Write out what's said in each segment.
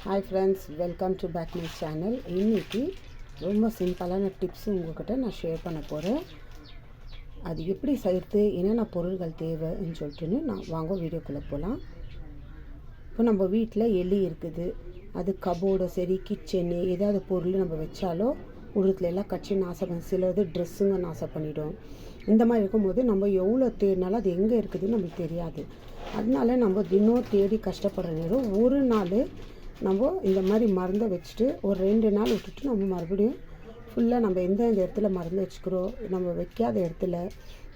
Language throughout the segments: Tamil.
Hi friends, welcome to back my channel. இன்றைக்கி ரொம்ப சிம்பிளான டிப்ஸு உங்கள்கிட்ட நான் ஷேர் பண்ண போகிறேன். அது எப்படி செய்கிறது, என்னென்ன பொருள்கள் தேவைன்னு சொல்லிட்டுன்னு நான் வாங்க வீடியோக்குள்ளே போகலாம். இப்போ நம்ம வீட்டில் எலி இருக்குது, அது கபோர்டு சரி கிச்சனு ஏதாவது பொருள் நம்ம வச்சாலோ உருத்தில் எல்லாம் கட்சி நாசம் பண்ணி சிலது ட்ரெஸ்ஸுங்க நாசம் பண்ணிவிடும். இந்த மாதிரி இருக்கும்போது நம்ம எவ்வளோ தேடினாலும் அது எங்கே இருக்குதுன்னு நம்மளுக்கு தெரியாது. அதனால நம்ம தினம் தேடி கஷ்டப்படுற நேரம் ஒரு நாள் நம்ம இந்த மாதிரி மருந்தை வச்சுட்டு ஒரு 2 நாள் விட்டுட்டு நம்ம மறுபடியும் ஃபுல்லாக நம்ம எந்த இடத்துல மருந்து வச்சுக்கிறோம், நம்ம வைக்காத இடத்துல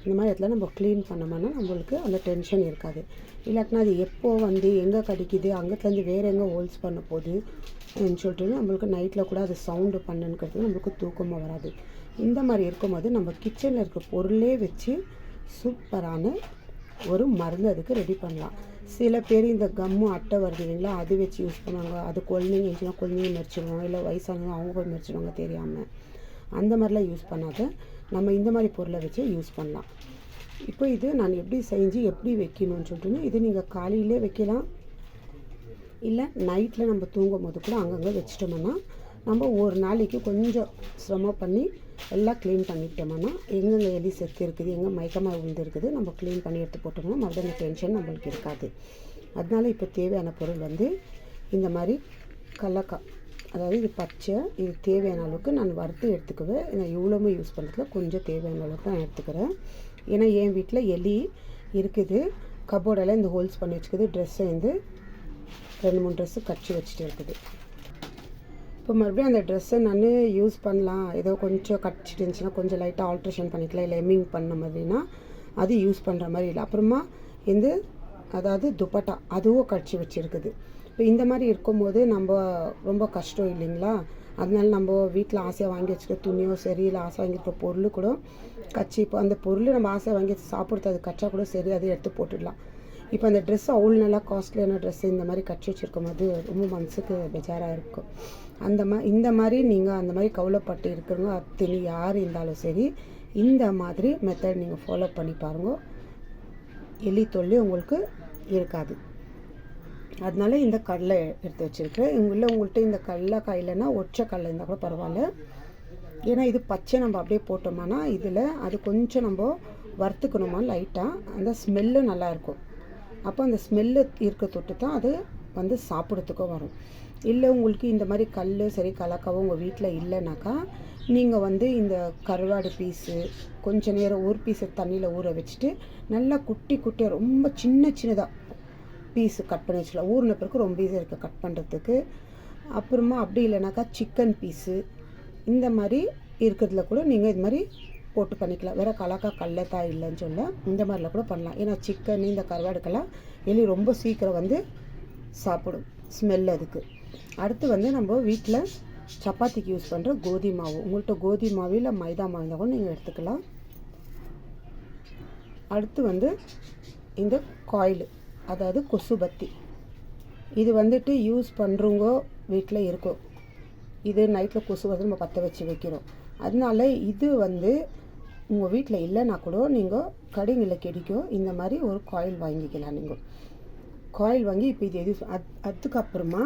இந்த மாதிரி இடத்துல நம்ம க்ளீன் பண்ணோம்னா நம்மளுக்கு அந்த டென்ஷன் இருக்காது. இல்லாட்டினா அது எப்போ வந்து எங்கே கடிக்குது, அங்கேருந்து வேறு எங்கே ஹோல்ஸ் பண்ண போகுதுன்னு சொல்லிட்டு நம்மளுக்கு நைட்டில் கூட அது சவுண்டு பண்ணுங்கிறது நம்மளுக்கு தூக்கமாக வராது. இந்த மாதிரி இருக்கும்போது நம்ம கிச்சனில் இருக்க பொருளே வச்சு சூப்பரான ஒரு மருந்து அதுக்கு ரெடி பண்ணலாம். சில பேர் இந்த கம்மு அட்டை வருது இல்லைங்களா, அது வச்சு யூஸ் பண்ணுவாங்க. அது குழந்தைங்க இருந்துச்சுன்னா குழந்தைங்க மறிச்சிடுவாங்க, இல்லை வயசானவங்க அவங்க போய் மறிச்சிடுவாங்க தெரியாமல். அந்த மாதிரிலாம் யூஸ் பண்ணாத நம்ம இந்த மாதிரி பொருளை வச்சு யூஸ் பண்ணலாம். இப்போ இது நான் எப்படி செஞ்சு எப்படி வைக்கணும்னு சொல்லிட்டுன்னு இது நீங்கள் காலையிலே வைக்கலாம், இல்லை நைட்டில் நம்ம தூங்கும் போது கூட அங்கங்கே வச்சிட்டோம்னா நம்ம ஒரு நாளைக்கு கொஞ்சம் சிரமம் பண்ணி எல்லாம் க்ளீன் பண்ணிட்டோம்னா எங்கெங்கே எலி செத்து இருக்குது, எங்கே மயக்கமாக விழுந்துருக்குது நம்ம க்ளீன் பண்ணி எடுத்து போட்டோம்னா மறுபடியும் அந்த டென்ஷன் நம்மளுக்கு இருக்காது. அதனால இப்போ தேவையான பொருள் வந்து இந்த மாதிரி கடலக்காய், அதாவது இது பச்சை, இது தேவையான அளவுக்கு நான் வறுத்து எடுத்துக்குவேன். நான் இவ்வளோமே யூஸ் பண்ணுறதுல கொஞ்சம் தேவையான அளவுக்கு நான் எடுத்துக்கிறேன். ஏன்னா என் வீட்டில் எலி இருக்குது, கபோர்டெல்லாம் இந்த ஹோல்ஸ் பண்ணி வச்சுக்குது, ட்ரெஸ்ஸை வந்து 2-3 ட்ரெஸ்ஸு கட்சி வச்சுட்டு இருக்குது. இப்போ மறுபடியும் அந்த ட்ரெஸ்ஸை நான் யூஸ் பண்ணலாம், ஏதோ கொஞ்சம் கடிச்சிட்டு இருந்துச்சுன்னா கொஞ்சம் லைட்டாக ஆல்ட்ரேஷன் பண்ணிக்கலாம், இல்லை எம்மிங் பண்ண மாதிரினா அது யூஸ் பண்ணுற மாதிரி இல்லை. அப்புறமா இந்த அதாவது துப்பட்டா அதுவும் கடிச்சி வச்சுருக்குது. இப்போ இந்த மாதிரி இருக்கும்போது நம்ம ரொம்ப கஷ்டம் இல்லைங்களா. அதனால நம்ம வீட்டில் ஆசையாக வாங்கி வச்சுக்க துணியோ சரி, இல்லை ஆசை வாங்கியிருக்க பொருள் கூட கட்சி, இப்போ அந்த பொருள் நம்ம ஆசையாக வாங்கி சாப்பிட்றது அது கச்சா கூட சரி, அதை எடுத்து போட்டுடலாம். இப்போ அந்த ட்ரெஸ்ஸு அவ்வளோ நல்லா காஸ்ட்லியான ட்ரெஸ்ஸு இந்த மாதிரி கட்சி வச்சுருக்கும் போது ரொம்ப மனசுக்கு பெஜாராக இருக்கும். இந்த மாதிரி நீங்கள் அந்த மாதிரி கவலைப்பட்டு இருக்கிறவங்க அத்தனை யார் இருந்தாலும் சரி இந்த மாதிரி மெத்தட் நீங்கள் ஃபாலோ பண்ணி பாருங்கள், எலி தொல்லை உங்களுக்கு இருக்காது. அதனால இந்த கடலை எடுத்து வச்சுருக்கேன். உங்கள்கிட்ட இந்த கடலைக்காய் இல்லைன்னா ஒற்றை கடலை இருந்தால் கூட பரவாயில்ல. ஏன்னா இது பச்சை நம்ம அப்படியே போட்டோம்னா இதில் அது கொஞ்சம் நம்ம வறுத்துக்கணுமா லைட்டாக, அந்த ஸ்மெல்லு நல்லாயிருக்கும். அப்போ அந்த ஸ்மெல்லு இருக்க தொட்டு தான் அது வந்து சாப்பிட்றதுக்கும் வரும். இல்லை உங்களுக்கு இந்த மாதிரி கல் சரி கலக்காவோ உங்கள் வீட்டில் இல்லைனாக்கா நீங்கள் வந்து இந்த கருவாடு பீஸு கொஞ்சம் நேரம் ஒரு பீஸை தண்ணியில் ஊற வச்சுட்டு நல்லா குட்டி குட்டியாக ரொம்ப சின்னதாக பீஸு கட் பண்ணி வச்சுக்கலாம். ஊறின பிறகு ரொம்ப ஈஸியாக இருக்குது கட் பண்ணுறதுக்கு. அப்புறமா அப்படி இல்லைனாக்கா சிக்கன் பீஸு இந்த மாதிரி இருக்கிறதுல கூட நீங்கள் இது மாதிரி போட்டு பண்ணிக்கலாம். வேறு கலக்கா கல்லத்தா இல்லைன்னு சொல்ல இந்த மாதிரிலாம் கூட பண்ணலாம். ஏன்னா சிக்கன் இந்த கருவாடுக்கெல்லாம் எலி ரொம்ப சீக்கிரம் வந்து சாப்பிடும், ஸ்மெல் அதுக்கு. அடுத்து வந்து நம்ம வீட்டில் சப்பாத்திக்கு யூஸ் பண்ணுற கோதுமை மாவு, உங்கள்கிட்ட கோதுமை மாவு இல்லை மைதா மாவு இருந்தால் கூட நீங்கள் எடுத்துக்கலாம். அடுத்து வந்து இந்த காயில், அதாவது கொசுபத்தி, இது வந்துட்டு யூஸ் பண்ணுறவங்க வீட்டில் இருக்கும். இது நைட்டில் கொசு வந்து நம்ம பற்ற வச்சு வைக்கிறோம். அதனால இது வந்து உங்கள் வீட்டில் இல்லைன்னா கூட நீங்கள் கடைங்களில் கிடைக்கும் இந்த மாதிரி ஒரு காயில் வாங்கிக்கலாம். நீங்கள் காயில் வாங்கி இப்போ இது அதுக்கப்புறமா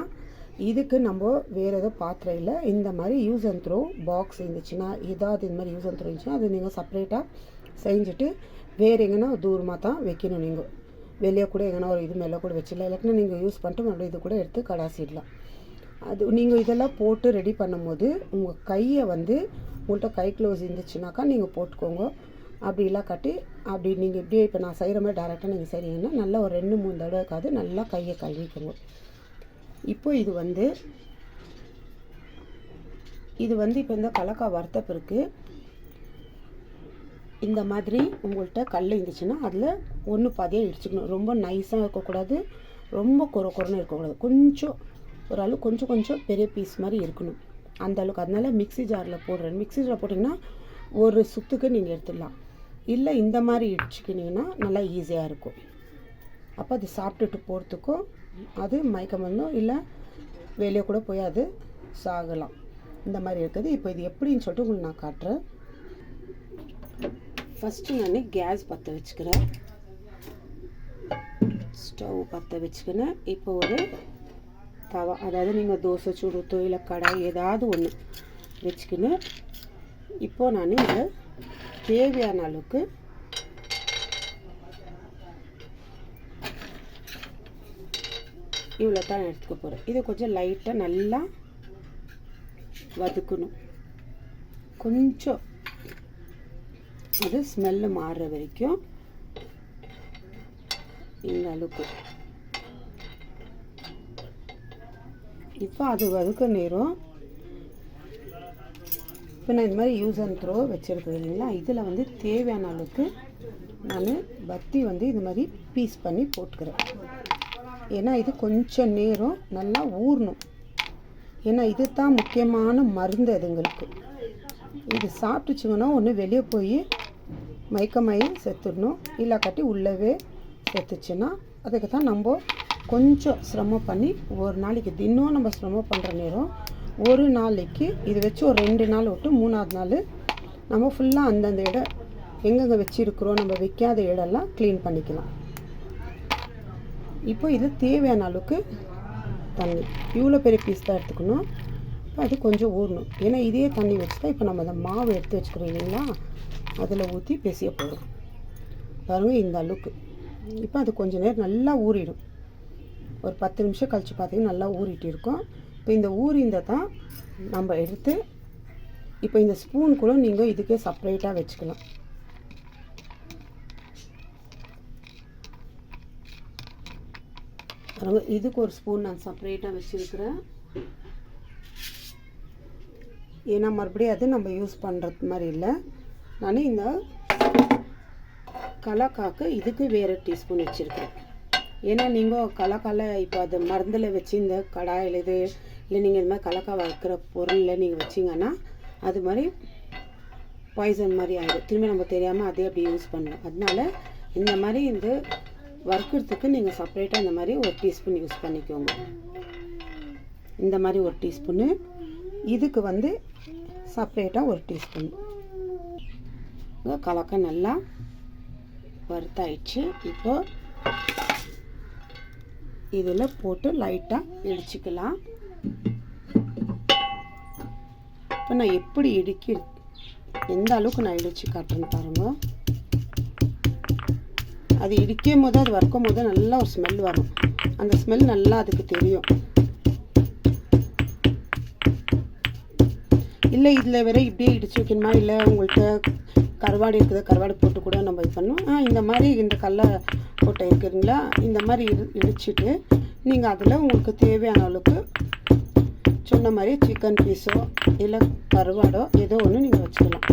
இதுக்கு நம்ம வேறு ஏதோ பாத்திரம் இல்லை, இந்த மாதிரி யூஸ் அண்ட் த்ரோ பாக்ஸ் இருந்துச்சுன்னா ஏதாவது இந்த மாதிரி யூஸ் அண்ட் த்ரோ இருந்துச்சுன்னா அது நீங்கள் செப்பரேட்டாக செஞ்சுட்டு வேறு எங்கன்னா தூரமாக தான் வைக்கணும். நீங்கள் வெளியே கூட எங்கன்னா ஒரு இது மேலே கூட வச்சிடலாம், இல்லாட்டினா நீங்கள் யூஸ் பண்ணிட்டு மறுபடியும் இது கூட எடுத்து கடாசிடலாம். அது நீங்கள் இதெல்லாம் போட்டு ரெடி பண்ணும்போது உங்கள் கையை வந்து உங்கள்கிட்ட கை க்ளோஸ் இருந்துச்சுனாக்கா நீங்கள் போட்டுக்கோங்க. அப்படி இல்லை காட்டி அப்படி நீங்கள் இப்படியே இப்போ நான் செய்கிற மாதிரி டேரெக்டாக நீங்கள் செய்கிறீங்கன்னா நல்லா ஒரு 2-3 தடவைக்காவது நல்லா கையை கழுவிக்கோங்க. இப்போ இது வந்து இப்போ இந்த கலக்காய் வறுத்த பிறகு இந்த மாதிரி உங்கள்கிட்ட கல் இருந்துச்சுன்னா அதில் ஒன்று பாதியாக இடிச்சுக்கணும். ரொம்ப நைஸாக இருக்கக்கூடாது, ரொம்ப குறைன்னு இருக்கக்கூடாது, கொஞ்சம் ஒரு அளவு கொஞ்சம் பெரிய பீஸ் மாதிரி இருக்கணும் அந்த அளவுக்கு. அதனால மிக்ஸி ஜாரில் போடுறேன். மிக்ஸி ஜாரில் போட்டிங்கன்னா ஒரு சுத்துக்கு நீங்கள் எடுத்துடலாம். இல்லை இந்த மாதிரி இடிச்சுக்கினீங்கன்னா நல்லா ஈஸியாக இருக்கும். அப்போ அது சாப்பிட்டுட்டு போகிறதுக்கும் அது மயக்கம் வந்தும் இல்லை வெளியே கூட போய் அது சாகலாம். இந்த மாதிரி இருக்குது. இப்போ இது எப்படின்னு சொல்லிட்டு உங்களுக்கு நான் காட்டுறேன். ஃபஸ்ட்டு நான் கேஸ் பற்ற வச்சுக்கிறேன், ஸ்டவ் பற்ற வச்சுக்கினேன். இப்போ ஒரு தவா, அதாவது நீங்கள் தோசை சுடுத்தோ இல்லை கடாய் ஏதாவது ஒன்று வச்சுக்கின்னு இப்போது நான் இதில் தேவையான அளவுக்கு இவ்வளோ தான் எடுத்துக்க போகிறேன். இதை கொஞ்சம் லைட்டாக நல்லா வதக்கணும். கொஞ்சம் அது ஸ்மெல்லு மாறுற வரைக்கும் இந்த அளவுக்கு. இப்போ அது வதக்க நேரம் இப்போ நான் இந்த மாதிரி யூஸ் அண்ட் த்ரோ வச்சுருக்குது இல்லைங்களா, இதில் வந்து தேவையான அளவுக்கு நான் பத்தி வந்து இது மாதிரி பீஸ் பண்ணி போட்டுக்கிறேன். ஏன்னா இது கொஞ்சம் நேரம் நல்லா ஊறணும். ஏன்னா இது தான் முக்கியமான மருந்து அதுங்களுக்கு. இது சாப்பிட்டுச்சுங்கன்னா ஒன்று வெளியே போய் மயக்கமாயி செத்துடணும், இல்லாக்காட்டி உள்ளவே செத்துச்சுன்னா அதுக்கு தான் நம்ம கொஞ்சம் சிரமம் பண்ணி ஒரு நாளைக்கு தினம் நம்ம சிரமம் பண்ணுற நேரம் ஒரு நாளைக்கு இது வச்சு ஒரு 2 நாள் விட்டு 3ஆவது நாள் நம்ம ஃபுல்லாக அந்தந்த இடம் எங்கெங்கே வச்சுருக்குறோம் நம்ம வைக்காத இடம்லாம் க்ளீன் பண்ணிக்கலாம். இப்போ இது தேவையான அளவுக்கு தண்ணி, இவ்வளோ பெரிய பீஸ் தான் எடுத்துக்கணும். இப்போ அது கொஞ்சம் ஊறணும். ஏன்னா இதே தண்ணி வச்சு தான் இப்போ நம்ம அந்த மாவு எடுத்து வச்சுக்கிறோம் இல்லைங்களா, அதில் ஊற்றி பிசைய போகிறோம். பாருங்கள் இந்த அளவுக்கு. இப்போ அது கொஞ்சம் நேரம் நல்லா ஊறிடும். ஒரு 10 நிமிஷம் கழித்து பார்த்தீங்கன்னா நல்லா ஊறிட்டு இருக்கும். இப்போ இந்த ஊறிந்த தான் நம்ம எடுத்து இப்போ இந்த ஸ்பூன் கூட நீங்கள் இதுக்கே செப்பரேட்டாக வச்சுக்கலாம். இதுக்கு ஒரு ஸ்பூன் நான் செப்பரேட்டாக வச்சுருக்கிறேன். ஏன்னா மறுபடியும் அது நம்ம யூஸ் பண்ணுறது மாதிரி இல்லை. நான் இந்த கலாக்காக்கு இதுக்கு வேறு டீஸ்பூன் வச்சுருக்கேன். ஏன்னா நீங்கள் கலாக்கால இப்போ அது மருந்தில் வச்சு இந்த கடாயில் இது இல்லை நீங்கள் இந்த மாதிரி கலாக்கா வளர்க்குற பொருளில் நீங்கள் வச்சிங்கன்னா அது மாதிரி பாய்சன் மாதிரி ஆகிடும். திரும்பி நம்ம தெரியாமல் அதே அப்படி யூஸ் பண்ணுவோம். அதனால இந்த மாதிரி இந்த வறுக்கிறதுக்கு நீங்கள் செப்பரேட்டாக இந்த மாதிரி ஒரு டீஸ்பூன் யூஸ் பண்ணிக்கோங்க. இந்த மாதிரி ஒரு டீஸ்பூன்னு, இதுக்கு வந்து செப்பரேட்டாக ஒரு டீஸ்பூன். கலக்க நல்லா வறுத்தாயிடுச்சு. இப்போ இதில் போட்டு லைட்டாக இடிச்சுக்கலாம். இப்போ நான் எப்படி எந்த அளவுக்கு நான் இடித்து காட்டுறேன்னு பாருங்கள். அது இடிக்கும் போது அது வறுக்கும் போது நல்லா ஒரு ஸ்மெல் வரும். அந்த ஸ்மெல் நல்லா அதுக்கு தெரியும். இல்லை இதில் வேற இப்படியே இடிச்சு வைக்கணுமா, இல்லை உங்கள்கிட்ட கருவாடு இருக்குது கருவாடு போட்டு கூட நம்ம இது பண்ணோம். இந்த மாதிரி இந்த கடலை கொட்டை இருக்குதுங்களா, இந்த மாதிரி இடிச்சிட்டு நீங்கள் அதில் உங்களுக்கு தேவையான அளவுக்கு சொன்ன மாதிரி சிக்கன் பீஸோ இல்லை கருவாடோ ஏதோ ஒன்று நீங்கள் வச்சுக்கலாம்.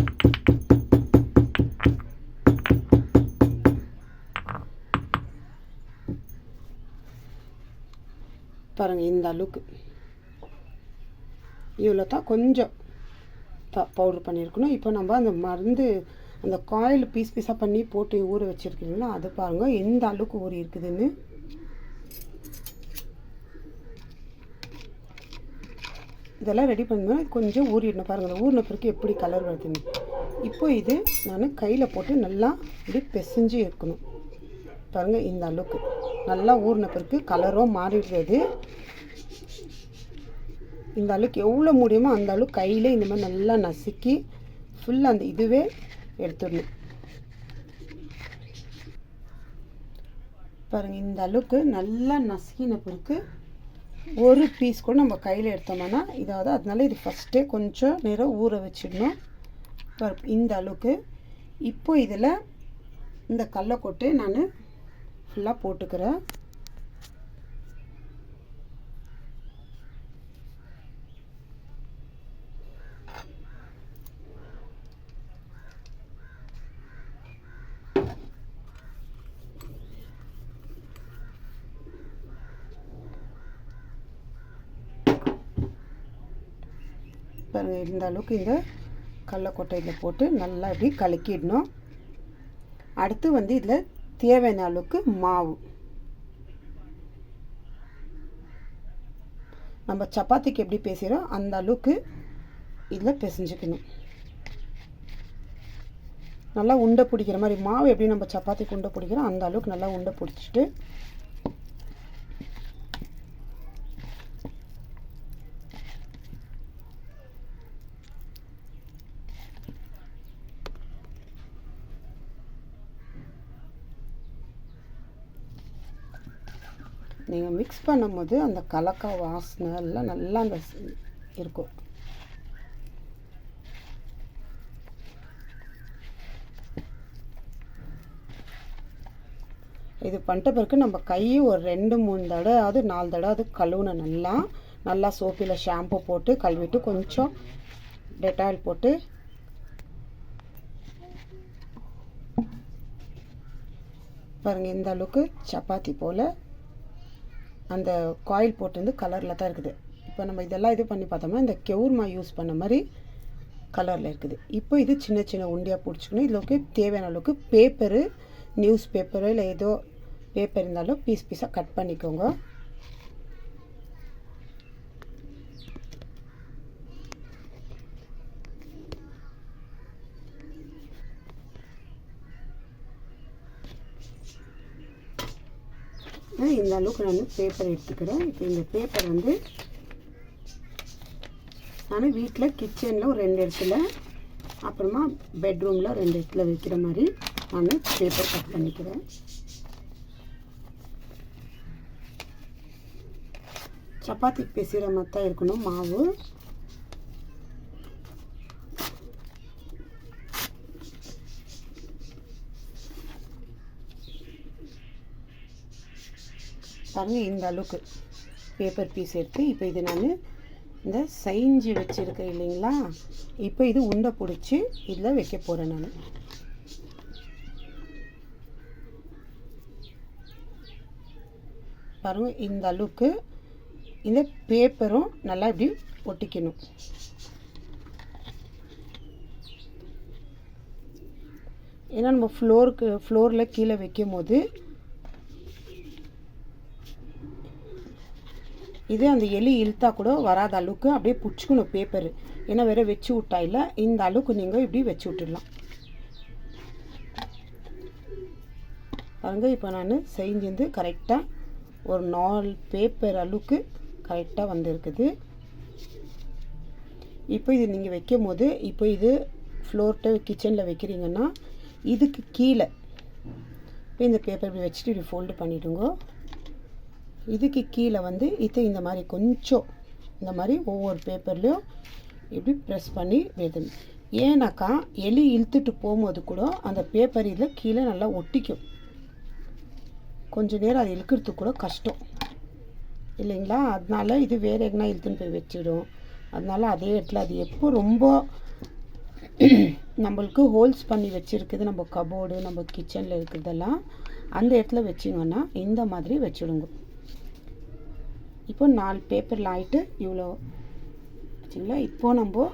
பாருங்கள் இந்த அளவுக்கு இவ்வளோ தான் கொஞ்சம் பவுட்ரு பண்ணியிருக்கணும். இப்போ நம்ம அந்த மருந்து அந்த காயில் பீஸ் பீஸாக பண்ணி போட்டு ஊற வச்சுருக்கீங்களா, அது பாருங்கள் எந்த அளவுக்கு ஊறி இருக்குதுன்னு. இதெல்லாம் ரெடி பண்ணும்போது கொஞ்சம் ஊறிடணும். பாருங்கள் ஊறின பிறகு எப்படி கலர் வருதுன்னு. இப்போ இது நான் கையில் போட்டு நல்லா இப்படி பிசைஞ்சு இருக்கணும். பாருங்கள் இந்த அளவுக்கு நல்லா ஊறின பிறகு கலரும் மாறிடுறது. இந்த அளவுக்கு எவ்வளோ முடியுமோ அந்த அளவுக்கு கையில் இந்த மாதிரி நல்லா நசுக்கி ஃபுல்லாக அந்த இதுவே எடுத்துடணும். பாருங்கள் இந்த அளவுக்கு நல்லா நசுக்கின பிறகு ஒரு பீஸ் கூட நம்ம கையில் எடுத்தோம்னா இதாவது, அதனால இது ஃபஸ்ட்டே கொஞ்சம் நேரம் ஊற வச்சிடணும். இந்த அளவுக்கு. இப்போ இதில் இந்த கடலைக்கொட்டை நான் ஃபுல்லாக போட்டுக்கிறேன். பாருங்கள் இந்த அளவுக்கு இந்த கடலைக்கொட்டையில் போட்டு நல்லா இப்படி கலக்கிடணும். அடுத்து வந்து இதில் தேவையான அளவுக்கு மாவு, நம்ம சப்பாத்திக்கு எப்படி பேசுகிறோம் அந்த அளவுக்கு இதில் பிசைஞ்சுக்கணும். நல்லா உண்டை பிடிக்கிற மாதிரி மாவு எப்படி நம்ம சப்பாத்திக்கு உண்டை பிடிக்கிறோம் அந்த அளவுக்கு நல்லா உண்டை பிடிச்சிட்டு நீங்கள் மிக்ஸ் பண்ணும்போது அந்த கலக்காய் வாசனை எல்லாம் நல்லா அந்த இருக்கும். இது பண்ணிட்ட பிறகு நம்ம கையை ஒரு 2-3 தடவை 4 தடவை கழுவணும். நல்லா சோப்பில் ஷாம்பு போட்டு கழுவிட்டு கொஞ்சம் டெட்டாயில் போட்டு பாருங்கள். இந்த அளவுக்கு சப்பாத்தி போல் அந்த காயில் போட்டு கலரில் தான் இருக்குது. இப்போ நம்ம இதெல்லாம் இது பண்ணி பார்த்தோம்னா இந்த கெவுர்மா யூஸ் பண்ண மாதிரி கலரில் இருக்குது. இப்போ இது சின்ன சின்ன உண்டியாக பிடிச்சிக்கணும். இதுக்கு தேவையான அளவுக்கு பேப்பரு, நியூஸ் பேப்பரு இல்லை ஏதோ பேப்பர் இருந்தாலும் பீஸாக கட் பண்ணிக்கோங்க. இந்த அளவுக்கு நான் பேப்பர் எடுத்துக்கிறேன். இப்போ இந்த பேப்பர் நான் வீட்டில் கிச்சனில் ஒரு 2 இடத்துல, அப்புறமா பெட்ரூமில் 2 இடத்துல வைக்கிற மாதிரி நான் பேப்பர் கட் பண்ணிக்கிறேன். சப்பாத்தி பிசைகிற மாதிரி தான் இருக்கணும் மாவு. பாருங்கள், இந்த அளவுக்கு பேப்பர் பீஸ் எடுத்து இப்போ இது நான் இந்த செஞ்சு வச்சுருக்கேன் இல்லைங்களா, இப்போ இது உண்டை பிடிச்சி இதில் வைக்க போகிறேன் நான். பாருங்கள், இந்த அளவுக்கு இந்த பேப்பரும் நல்லா இப்படி ஒட்டிக்கணும். ஏன்னா நம்ம ஃப்ளோரில் கீழே வைக்கும் போது இது அந்த எலி இழுத்தா கூட வராத அளவுக்கு அப்படியே பிடிச்சிக்கணும் பேப்பரு. ஏன்னா வேறு வச்சு விட்டா இல்லை, இந்த அளவுக்கு நீங்கள் இப்படி வச்சு விட்டுடலாம். பாருங்கள், இப்போ நான் செஞ்சு கரெக்டாக ஒரு 4 பேப்பர் அளவுக்கு கரெக்டாக வந்திருக்குது. இப்போ இது நீங்கள் வைக்கும் போது, இப்போ இது ஃப்ளோர்ட்ட கிச்சனில் வைக்கிறீங்கன்னா இதுக்கு கீழே இப்போ இந்த பேப்பர் இப்படி வச்சுட்டு இப்படி ஃபோல்டு பண்ணிவிடுங்க. இதுக்கு கீழே இது இந்த மாதிரி கொஞ்சம் இந்த மாதிரி ஒவ்வொரு பேப்பர்லேயும் இப்படி ப்ரெஸ் பண்ணி வைக்கணும். ஏன்னாக்கா எலி இழுத்துட்டு போகும்போது கூட அந்த பேப்பர் இதில் கீழே நல்லா ஒட்டிக்கும். கொஞ்சம் நேரம் அது இழுக்கிறதுக்கு கூட கஷ்டம் இல்லைங்களா. அதனால இது வேறு எங்கன்னா இழுத்துன்னு போய் வச்சிடும். அதனால அதே இடத்துல அது எப்போ ரொம்ப நம்மளுக்கு ஹோல்ஸ் பண்ணி வச்சுருக்குது, நம்ம கபோர்டு நம்ம கிச்சனில் இருக்கிறதெல்லாம் அந்த இடத்துல வச்சிங்கன்னா இந்த மாதிரி வச்சுடுங்க. இப்போ 4 பேப்பரில் ஆகிட்டு இவ்வளோ வச்சுங்களா. இப்போ நம்ம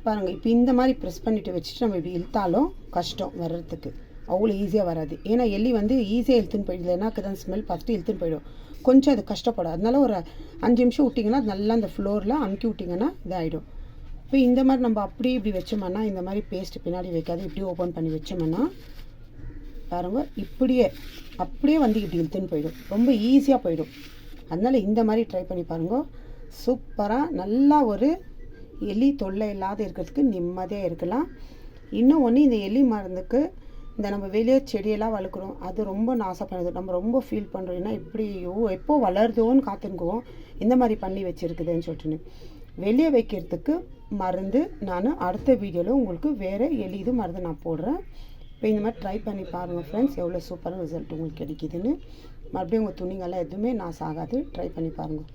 பாருங்கள், இப்போ இந்த மாதிரி ப்ரெஸ் பண்ணிவிட்டு வச்சுட்டு நம்ம இப்படி இழுத்தாலும் கஷ்டம் வர்றதுக்கு, அவ்வளோ ஈஸியாக வராது. ஏன்னா எலி ஈஸியாக இழுத்துன்னு போயிடுது. ஏன்னாக்கு தான் ஸ்மெல் பார்த்துட்டு இழுத்துன்னு போயிடும். கொஞ்சம் அது கஷ்டப்படும். அதனால ஒரு 5 நிமிஷம் விட்டிங்கன்னா அது நல்லா அந்த ஃப்ளோரில் அமுக்கி விட்டிங்கன்னா இதாகிடும். இப்போ இந்த மாதிரி நம்ம அப்படியே இப்படி வச்சோம்னா, இந்த மாதிரி பேஸ்ட்டு பின்னாடி வைக்காது, இப்படி ஓப்பன் பண்ணி வச்சோம்னா பாருங்கள், அப்படியே இப்படி இழுத்துன்னு போயிடும். ரொம்ப ஈஸியாக போயிடும். அதனால் இந்த மாதிரி ட்ரை பண்ணி பாருங்க. சூப்பராக நல்லா ஒரு எலி தொல்லை இல்லாத இருக்கிறதுக்கு நிம்மதியாக இருக்கலாம். இன்னும் ஒன்று, இந்த எலி மருந்துக்கு இந்த நம்ம வெளியே செடியெல்லாம் வளர்க்குறோம், அது ரொம்ப நாசம் பண்ணுது. நம்ம ரொம்ப ஃபீல் பண்ணுறோம், ஏன்னா இப்படி எப்போ வளருதோன்னு காத்துக்குவோம், இந்த மாதிரி பண்ணி வச்சுருக்குதுன்னு சொல்லிட்டுன்னு. வெளியே வைக்கிறதுக்கு மருந்து நான் அடுத்த வீடியோவில் உங்களுக்கு வேறு எலி இது மருந்து நான் போடுறேன். இப்போ இந்த மாதிரி ட்ரை பண்ணி பாருங்கள் ஃப்ரெண்ட்ஸ், எவ்வளோ சூப்பரான ரிசல்ட் உங்களுக்கு கிடைக்குதுன்னு. மறுபடியும் உங்கள் துணிங்கெல்லாம் எதுவுமே நாசம் ஆகாது. ட்ரை பண்ணி பாருங்கள்.